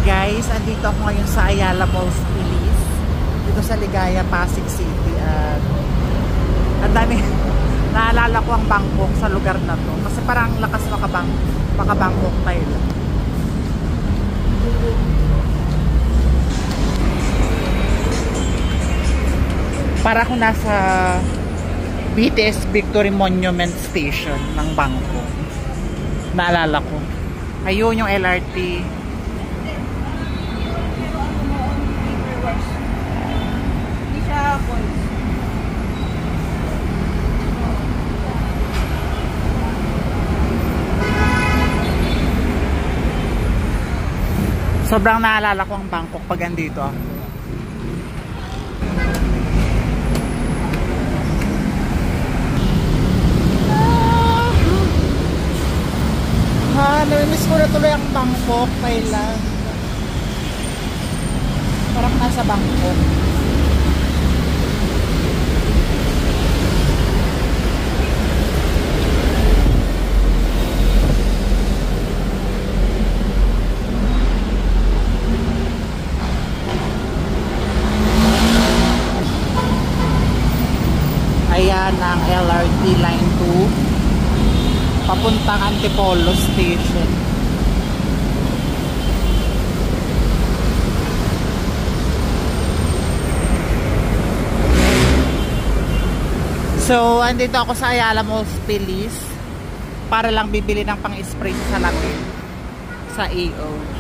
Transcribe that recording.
Guys, andito ako ngayon sa Ayala Malls Pilis, dito sa Ligaya, Pasig City. At ang dami, naalala ko ang Bangkok sa lugar na to kasi parang lakas maka-Bangkok tayo. Para ako nasa BTS Victory Monument Station ng Bangkok. Naalala ko. Ayun yung LRT. Sobrang naalala ko ang Bangkok pag andito ako. Namimiss ko na tuloy ang Bangkok, Thailand. Parang nasa Bangkok. Ayan ang LRT Line 2 papuntang Antipolo Station. So, andito ako sa Ayala Malls Pilis para lang bibili ng pang-spray sa salamin sa AO.